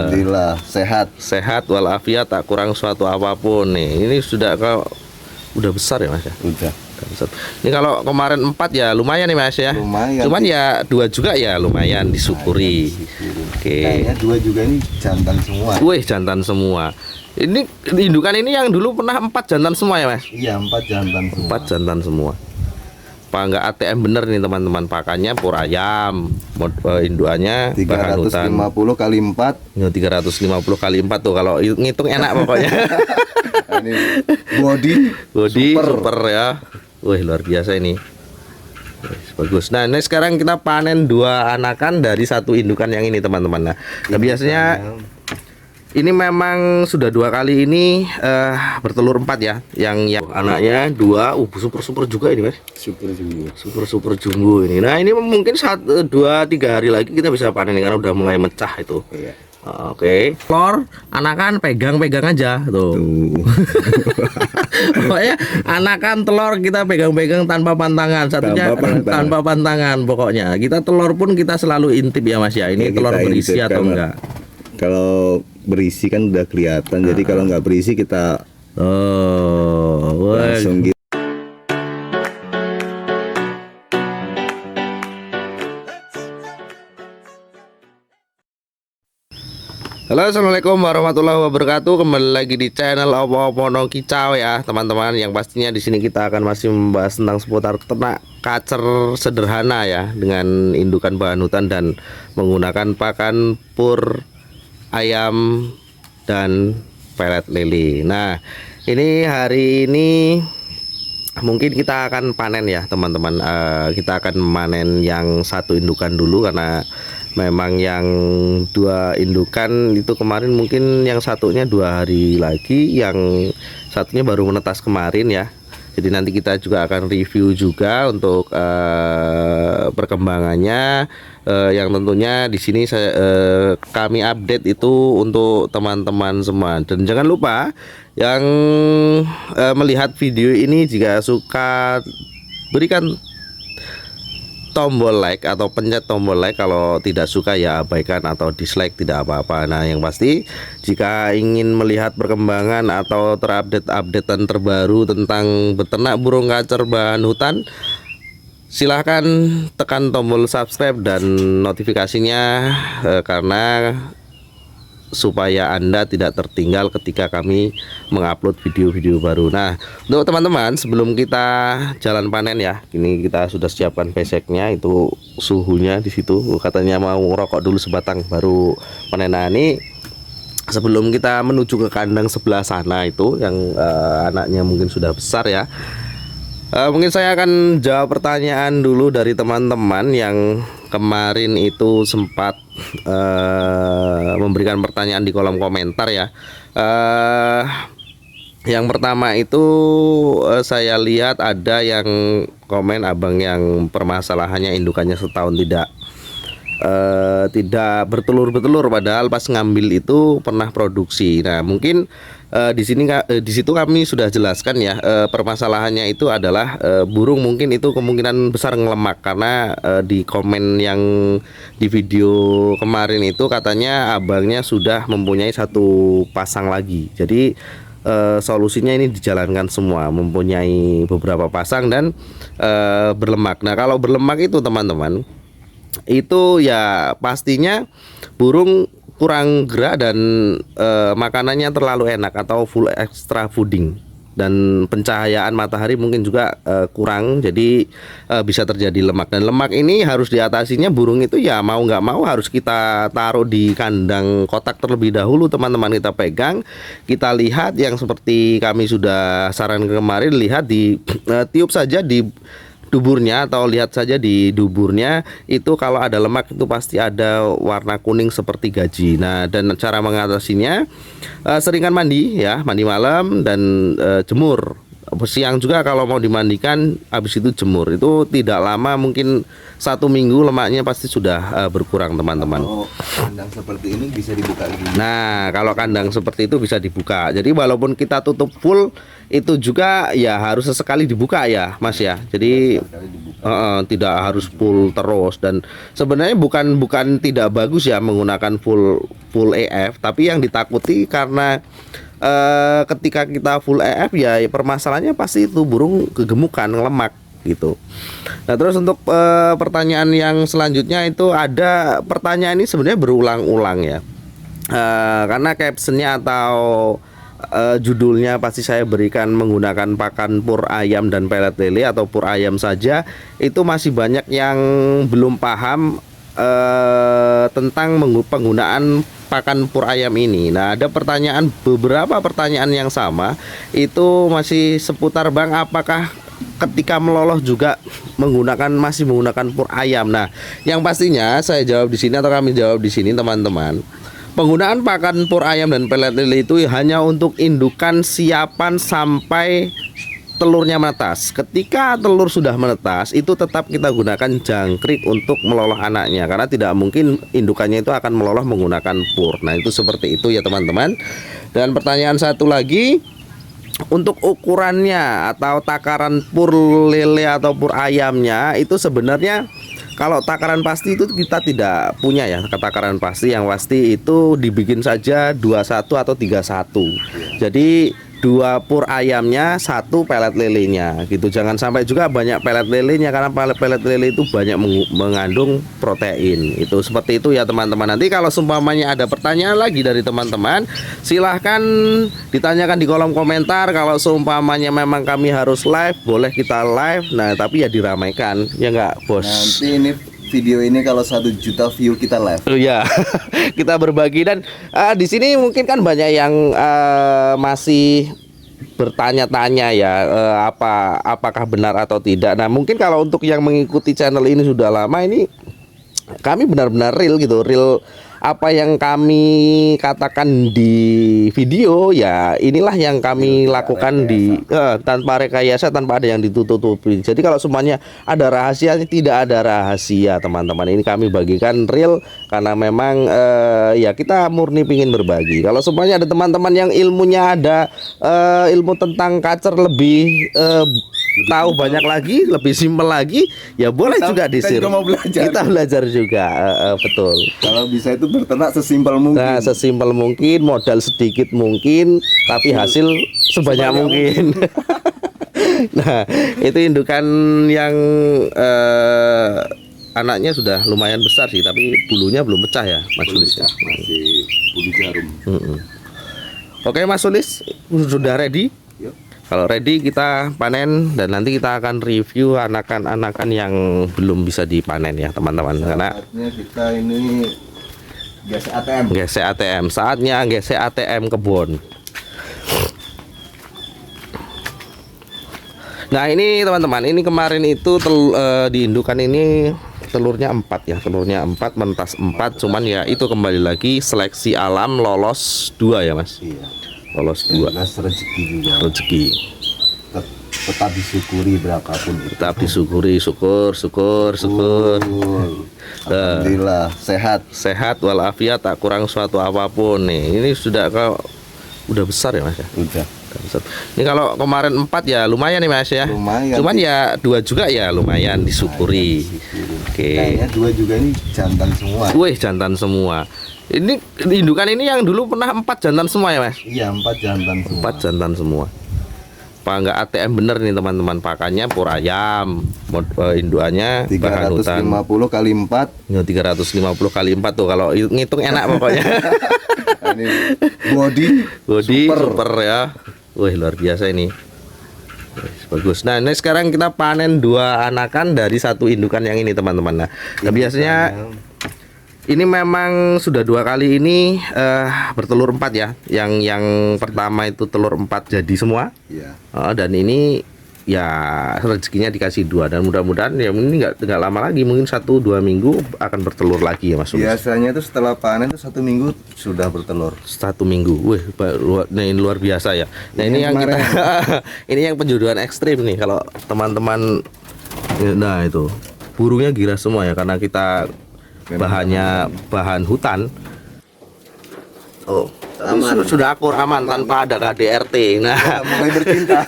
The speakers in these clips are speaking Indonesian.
Alhamdulillah sehat. Sehat walafiat, tak kurang suatu apapun nih. Ini sudah udah besar ya Mas ya? Udah. Besar. Ini kalau kemarin 4 ya lumayan nih Mas ya. Lumayan. Cuman ya 2 juga ya lumayan disyukuri. Oke. Kayaknya 2 juga ini jantan semua. Wih, jantan semua. Ini indukan ini yang dulu pernah 4 jantan semua ya Mas? Iya, 4 jantan semua. 4 jantan semua. Pak nggak ATM bener nih teman-teman, pakannya pur ayam, induannya bahan hutan 350 kali 4. ya, 350 kali 4 tuh kalau ngitung enak pokoknya. Ini body super ya. Wih, luar biasa ini. Wih, bagus. Nah, ini sekarang kita panen 2 anakan dari 1 indukan yang ini teman-teman. Nah, biasanya ini memang sudah 2 kali ini bertelur 4 ya. Yang anaknya 2, super juga ini Mas. Super jumbo ini. Nah, ini mungkin 1, 2, 3 hari lagi kita bisa panen karena udah mulai mecah itu. Iya. Oke. Telur anakan pegang aja tuh. Pokoknya anakan telur kita pegang tanpa pantangan. Satunya tanpa pantangan pokoknya. Kita telur pun kita selalu intip ya Mas ya. Ini ya, telur berisi atau enggak. Kalau berisi kan udah kelihatan. Jadi kalau nggak berisi kita langsung gitu. Halo, assalamualaikum warahmatullahi wabarakatuh. Kembali lagi di channel Opo-Opo No Kicau ya teman-teman. Yang pastinya di sini kita akan masih membahas tentang seputar ternak kacer sederhana ya, dengan indukan bahan hutan dan menggunakan pakan pur ayam dan pelet lele. Nah, ini hari ini mungkin kita akan panen ya teman-teman. Kita akan memanen yang 1 indukan dulu karena memang yang 2 indukan itu kemarin mungkin yang satunya 2 hari lagi, yang satunya baru menetas kemarin ya. Jadi nanti kita juga akan review juga untuk perkembangannya. Yang tentunya di sini kami update itu untuk teman-teman semua. Dan jangan lupa yang melihat video ini jika suka berikan tombol like atau pencet tombol like. Kalau tidak suka ya abaikan atau dislike, tidak apa-apa. Nah, yang pasti jika ingin melihat perkembangan atau terupdate-updatean terbaru tentang beternak burung kacer bahan hutan, silahkan tekan tombol subscribe dan notifikasinya, karena supaya Anda tidak tertinggal ketika kami mengupload video-video baru. Nah, untuk teman-teman sebelum kita jalan panen ya, ini kita sudah siapkan beseknya, itu suhunya di situ. Katanya mau rokok dulu sebatang baru panen. Nah, ini sebelum kita menuju ke kandang sebelah sana itu yang anaknya mungkin sudah besar ya. Mungkin saya akan jawab pertanyaan dulu dari teman-teman yang kemarin itu sempat memberikan pertanyaan di kolom komentar ya. Yang pertama itu saya lihat ada yang komen, abang yang permasalahannya indukannya setahun tidak bertelur padahal pas ngambil itu pernah produksi. Nah, mungkin di situ kami sudah jelaskan ya, permasalahannya itu adalah burung mungkin itu kemungkinan besar ngelemak, karena di komen yang di video kemarin itu katanya abangnya sudah mempunyai 1 pasang lagi. Jadi solusinya ini dijalankan semua, mempunyai beberapa pasang dan berlemak. Nah, kalau berlemak itu teman-teman, itu ya pastinya burung kurang gerak dan makanannya terlalu enak atau full extra fooding, dan pencahayaan matahari mungkin juga kurang, jadi bisa terjadi lemak. Dan lemak ini harus diatasinya burung itu ya mau nggak mau harus kita taruh di kandang kotak terlebih dahulu teman-teman. Kita pegang, kita lihat yang seperti kami sudah sarankan kemarin, lihat di tiup saja di duburnya atau lihat saja di duburnya itu, kalau ada lemak itu pasti ada warna kuning seperti gaji. Nah, dan cara mengatasinya seringkan mandi ya, mandi malam dan jemur siang juga kalau mau dimandikan, habis itu jemur. Itu tidak lama, mungkin 1 minggu lemaknya pasti sudah berkurang teman-teman. Oh, kandang seperti ini bisa dibuka gini. Nah, kalau kandang seperti itu bisa dibuka. Jadi walaupun kita tutup full, itu juga ya harus sesekali dibuka ya, Mas ya. Jadi tidak harus full terus. Dan sebenarnya bukan tidak bagus ya menggunakan full EF, tapi yang ditakuti karena ketika kita full EF ya permasalahannya pasti itu burung kegemukan, lemak gitu. Nah, terus untuk pertanyaan yang selanjutnya itu ada pertanyaan ini sebenarnya berulang-ulang ya. Karena captionnya atau judulnya pasti saya berikan menggunakan pakan pur ayam dan pelet lele atau pur ayam saja, itu masih banyak yang belum paham tentang penggunaan pakan pur ayam ini. Nah, ada beberapa pertanyaan yang sama itu masih seputar Bang, apakah ketika meloloh juga masih menggunakan pur ayam. Nah, yang pastinya saya jawab di sini atau kami jawab di sini teman-teman. Penggunaan pakan pur ayam dan pelet lele itu hanya untuk indukan siapan sampai telurnya menetas. Ketika telur sudah menetas, itu tetap kita gunakan jangkrik untuk meloloh anaknya, karena tidak mungkin indukannya itu akan meloloh menggunakan pur. Nah, itu seperti itu ya teman-teman. Dan pertanyaan satu lagi, untuk ukurannya atau takaran pur lele atau pur ayamnya itu sebenarnya kalau takaran pasti itu kita tidak punya ya, takaran pasti. Yang pasti itu dibikin saja 21 atau 31. Jadi 2 pur ayamnya, 1 pelet lelenya gitu. Jangan sampai juga banyak pelet lelenya, karena pelet lele itu banyak mengandung protein. Itu seperti itu ya teman-teman. Nanti kalau seumpamanya ada pertanyaan lagi dari teman-teman, silahkan ditanyakan di kolom komentar. Kalau seumpamanya memang kami harus live, boleh kita live. Nah, tapi ya diramaikan, ya enggak bos. Nanti ini video ini kalau 1 juta view kita live. Oh ya, kita berbagi. Dan di sini mungkin kan banyak yang masih bertanya-tanya ya, apakah benar atau tidak. Nah, mungkin kalau untuk yang mengikuti channel ini sudah lama, ini kami benar-benar real gitu, real. Apa yang kami katakan di video ya inilah yang kami lakukan tanpa rekayasa, tanpa ada yang ditutup-tutupi. Jadi kalau semuanya ada rahasianya, tidak ada rahasia teman-teman. Ini kami bagikan real karena memang ya kita murni pingin berbagi. Kalau semuanya ada teman-teman yang ilmunya ada ilmu tentang kacer lebih tahu banyak lagi, lebih simpel lagi, ya boleh juga di-share. Kita belajar juga, betul. Kalau bisa itu berternak sesimpel mungkin. Nah, sesimpel mungkin, modal sedikit mungkin, tapi hasil sebanyak mungkin. Nah, itu indukan yang anaknya sudah lumayan besar sih, tapi bulunya belum pecah ya, Mas Sulis ya. Masih bulu jarum. Oke, Mas Sulis, sudah ready? Yuk. Kalau ready kita panen, dan nanti kita akan review anakan-anakan yang belum bisa dipanen ya teman-teman. Karena saatnya kita ini gesek ATM. Gesek ATM, saatnya gesek ATM kebun. Nah, ini teman-teman, ini kemarin itu di indukan ini telurnya 4 ya, telurnya 4, mentas 4. Cuman ya itu kembali lagi seleksi alam, lolos 2 ya Mas. Iya. Lolos 2. Rezeki juga. Rezeki. Tetap disyukuri berapapun itu. Tetap disyukuri, syukur. Alhamdulillah Sehat walafiat, tak kurang suatu apapun nih. Ini sudah udah besar ya Mas ya. Udah. Besar. Ini kalau kemarin 4 ya lumayan nih Mas ya. Lumayan. Cuman ya 2 juga ya lumayan disyukuri. Oke. Kayaknya 2 juga ini jantan semua. Wih, jantan semua. Ini indukan ini yang dulu pernah 4 jantan semua ya Mas? Iya, 4 jantan semua. 4 jantan semua. Apa enggak ATM bener nih teman-teman, pakannya pur ayam, induannya 350 kali 4. Ya, 350 kali 4 tuh kalau ngitung enak pokoknya. Ini body super ya. Wih, luar biasa ini. Bagus. Nah, ini sekarang kita panen 2 anakan dari 1 indukan yang ini teman-teman. Nah, biasanya ini memang sudah 2 kali ini bertelur 4 ya. Yang pertama itu telur 4 jadi semua. Iya. Dan ini ya rezekinya dikasih 2, dan mudah-mudahan ya ini nggak lama lagi, mungkin 1-2 minggu akan bertelur lagi ya Mas Tulus. Biasanya itu setelah panen itu 1 minggu sudah bertelur. 1 minggu, wih, ini luar biasa ya. Nah ini yang kita, ini yang penjodohan ekstrim nih kalau teman-teman. Nah itu burungnya gila semua ya, karena kita bahannya bahan hutan. Oh, aman. Sudah akur, aman tanpa ada KDRT. Nah, Mulai bercinta.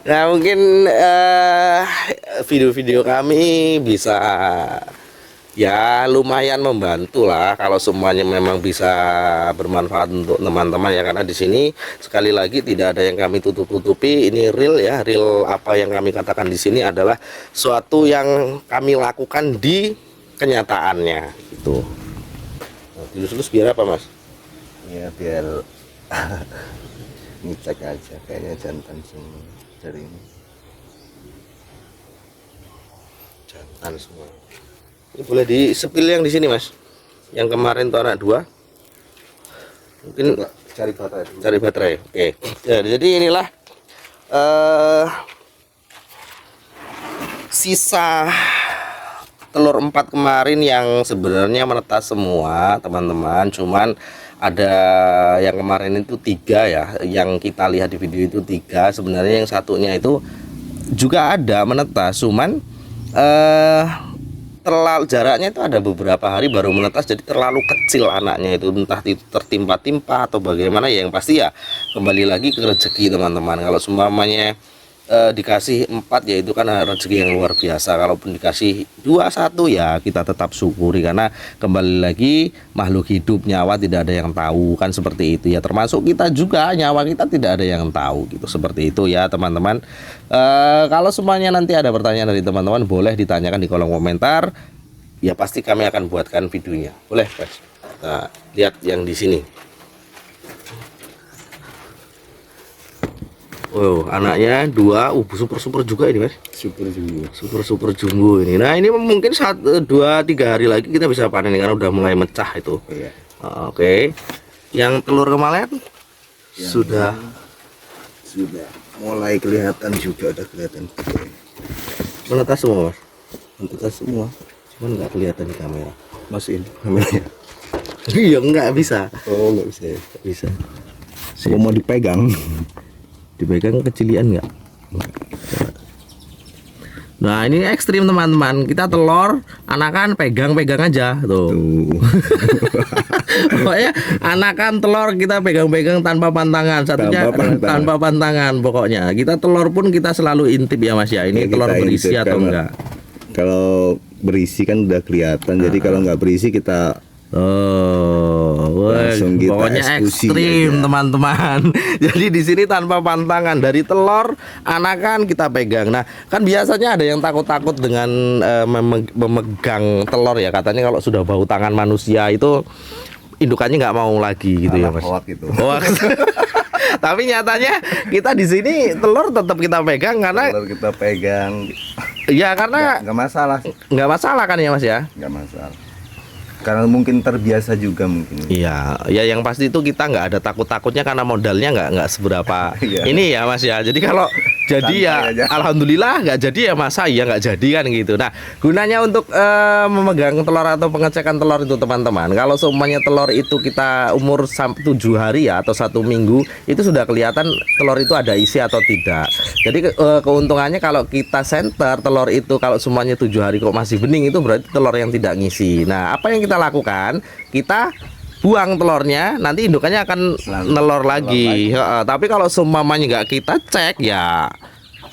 nah mungkin video-video kami bisa ya lumayan membantu lah kalau semuanya memang bisa bermanfaat untuk teman-teman ya, karena di sini sekali lagi tidak ada yang kami tutup-tutupi, ini real ya, real. Apa yang kami katakan di sini adalah suatu yang kami lakukan di kenyataannya gitu. Nah, dilus-lus biar apa Mas? Ya biar ngecek aja, kayaknya jantan semua dari ini. Jantan semua. Ini boleh di sepil yang di sini Mas, yang kemarin tuh anak 2. Mungkin Coba cari baterai dulu. cari baterai. Oke. Ya, jadi inilah sisa telur 4 kemarin yang sebenarnya menetas semua teman-teman, cuman ada yang kemarin itu 3 ya, yang kita lihat di video itu 3. Sebenarnya yang satunya itu juga ada menetas, cuman terlalu jaraknya itu ada beberapa hari baru menetas, jadi terlalu kecil anaknya itu, entah itu tertimpa-timpa atau bagaimana ya. Yang pasti ya kembali lagi ke rezeki teman-teman. Kalau semuanya dikasih 4 ya itu kan rezeki yang luar biasa. Kalaupun dikasih 2-1 ya kita tetap syukuri, karena kembali lagi makhluk hidup, nyawa tidak ada yang tahu kan, seperti itu ya. Termasuk kita juga, nyawa kita tidak ada yang tahu gitu, seperti itu ya teman-teman. Kalau semuanya nanti ada pertanyaan dari teman-teman boleh ditanyakan di kolom komentar ya, pasti kami akan buatkan videonya. Boleh Mas? Nah, lihat yang di sini. Wow, anaknya 2, super juga ini Mas. Super jumbo ini. Nah ini mungkin 1-2-3 hari lagi kita bisa panen karena udah mulai mecah itu. Iya. Oke. Yang telur kemarin sudah mulai kelihatan juga, ada kelihatan. menetas semua Mas. Menetas semua. Cuman nggak kelihatan di kamera. Masukin kameranya. Iya nggak bisa. Oh nggak bisa ya. Nggak bisa. Mau dipegang. Dipegang kecilian nggak? Nah ini ekstrim teman-teman, kita telur anakan pegang-pegang aja tuh. Pokoknya anakan telur kita pegang-pegang tanpa pantangan, satunya tanpa pantangan. Pokoknya kita telur pun kita selalu intip ya Mas ya, ini Ya, telur kita berisi intip, atau karena enggak. Kalau berisi kan udah kelihatan, jadi kalau nggak berisi kita langsung kita pokoknya eksekusi ekstrim aja. teman-teman. Jadi di sini tanpa pantangan, dari telur anakan kita pegang. Nah kan biasanya ada yang takut-takut dengan memegang telur ya, katanya kalau sudah bau tangan manusia itu indukannya nggak mau lagi gitu ya Mas. Hoak itu. Hoak. Tapi nyatanya kita di sini telur tetap kita pegang karena Kalau kita pegang, ya karena nggak masalah, nggak masalah kan ya Mas ya. nggak masalah. Karena mungkin terbiasa juga mungkin. Iya, ya yang pasti itu kita nggak ada takut-takutnya karena modalnya nggak seberapa Iya. ini ya Mas ya. Jadi kalau jadi ya Santai aja. alhamdulillah, nggak jadi ya masa ya nggak jadi kan gitu. Nah gunanya untuk memegang telur atau pengecekan telur itu teman-teman, kalau semuanya telur itu kita umur sampai 7 hari ya atau 1 minggu itu sudah kelihatan telur itu ada isi atau tidak. Jadi keuntungannya kalau kita center telur itu kalau semuanya 7 hari kok masih bening, itu berarti telur yang tidak ngisi. Nah apa yang kita lakukan, kita buang telurnya, nanti indukannya akan nelor lagi. Tapi kalau seumpamanya nggak kita cek ya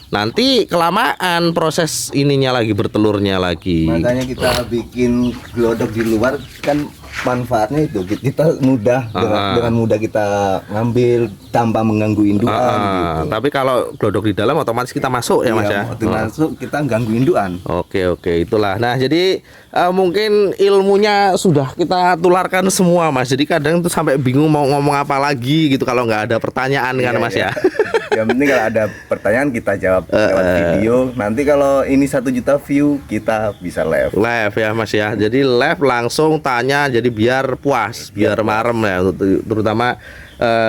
nanti kelamaan proses ininya lagi, bertelurnya lagi. Makanya kita bikin glodok di luar kan, manfaatnya itu kita mudah dengan mudah kita ngambil tanpa mengganggu indukan gitu. Tapi kalau glodok di dalam otomatis kita masuk ya Mas ya. Waktu masuk kita ganggu indukan. Oke itulah. Nah jadi mungkin ilmunya sudah kita tularkan semua Mas. Jadi kadang tuh sampai bingung mau ngomong apa lagi gitu kalau nggak ada pertanyaan kan Iya, Mas iya. ya. Yang penting kalau ada pertanyaan kita jawab lewat video. Nanti kalau ini 1 juta view kita bisa live. Live ya Mas ya. Jadi live langsung tanya, jadi biar puas, biar marem ya, terutama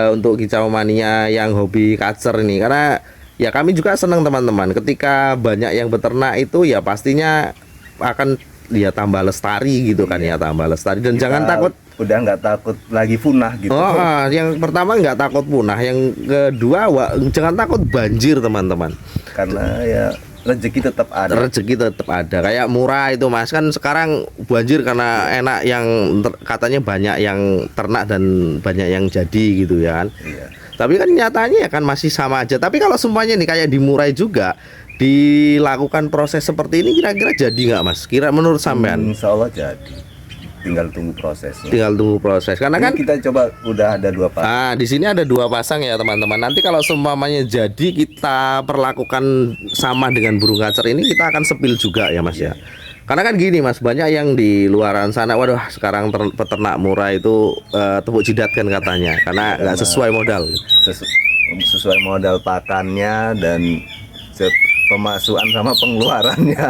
untuk kicau mania yang hobi kacer ini. Karena ya kami juga senang teman-teman. Ketika banyak yang beternak itu ya pastinya akan ya tambah lestari gitu kan ya, tambah lestari dan Kita jangan takut. Udah nggak takut lagi punah gitu. Yang pertama nggak takut punah, yang kedua jangan takut banjir teman-teman. Karena ya rezeki tetap ada. Rezeki tetap ada. Kayak murah itu Mas, kan sekarang banjir karena enak, yang katanya banyak yang ternak dan banyak yang jadi gitu ya kan. Iya. Tapi kan nyatanya ya kan masih sama aja. Tapi kalau semuanya nih kayak dimurai juga, dilakukan proses seperti ini, kira-kira jadi nggak Mas? Kira menurut sampean? Insya Allah jadi. Tinggal tunggu prosesnya. Tinggal tunggu proses. Karena Ini kan kita coba udah ada 2 pasang. di sini ada 2 pasang ya teman-teman. Nanti kalau seumpamanya jadi kita perlakukan sama dengan burung kacer ini, kita akan sepil juga ya Mas ya. Karena kan gini Mas, banyak yang di luaran sana, waduh sekarang peternak murah itu tepuk jidat kan katanya, karena nggak sesuai modal. Sesuai modal pakannya dan pemasukan sama pengeluarannya.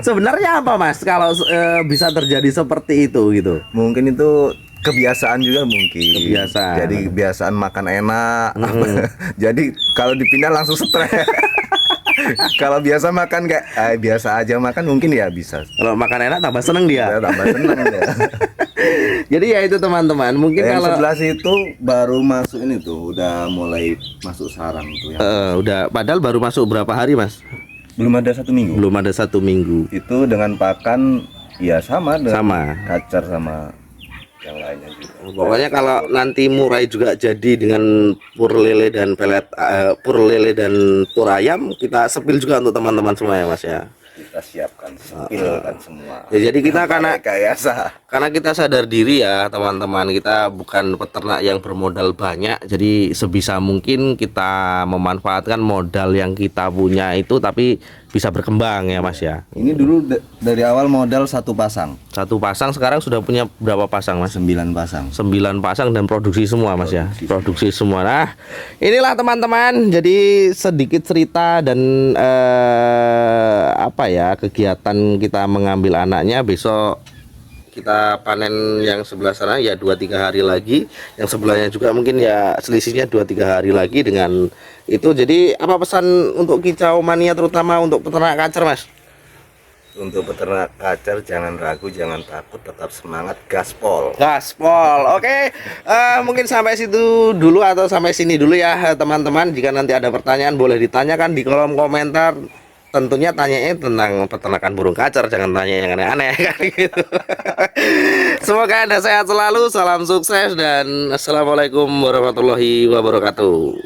Sebenarnya apa Mas kalau bisa terjadi seperti itu gitu? Mungkin itu kebiasaan juga mungkin. Kebiasaan. Jadi kebiasaan makan enak. Jadi kalau dipindah langsung stres. Kalau biasa makan kayak biasa aja makan mungkin ya bisa. Kalau makan enak tambah seneng dia. Ya, tambah senang ya. Jadi ya itu teman-teman. Mungkin Yang kalau sebelah situ baru masuk ini tuh, udah mulai masuk sarang tuh ya. udah, padahal baru masuk berapa hari Mas? Belum ada 1 minggu. Belum ada 1 minggu. Itu dengan pakan ya sama dengan Sama. kacer sama yang lainnya juga. Pokoknya kalau nanti murai juga jadi dengan pur lele dan pelet, pur lele dan pur ayam, kita sepil juga untuk teman-teman semua ya Mas ya. Kita siapkan, sepilkan semua. Ya, jadi kita karena kita sadar diri ya teman-teman, kita bukan peternak yang bermodal banyak, jadi sebisa mungkin kita memanfaatkan modal yang kita punya itu, tapi bisa berkembang ya Mas ya. Ini dulu dari awal modal 1 pasang. 1 pasang, sekarang sudah punya berapa pasang Mas? 9 pasang. 9 pasang dan produksi semua Mas ya. Produksi semua. Nah, inilah teman-teman, jadi sedikit cerita dan apa ya, kegiatan kita mengambil anaknya. Besok kita panen yang sebelah sana ya 2-3 hari lagi, yang sebelahnya juga mungkin ya selisihnya 2-3 hari lagi dengan itu. Jadi apa pesan untuk kicau mania terutama untuk peternak kacer Mas? Untuk peternak kacer jangan ragu, jangan takut, tetap semangat, gaspol. Gaspol. Oke, mungkin sampai situ dulu atau sampai sini dulu ya teman-teman. Jika nanti ada pertanyaan boleh ditanyakan di kolom komentar. Tentunya tanyain tentang peternakan burung kacer, jangan tanya yang aneh-aneh kan gitu. Semoga Anda sehat selalu, salam sukses dan assalamualaikum warahmatullahi wabarakatuh.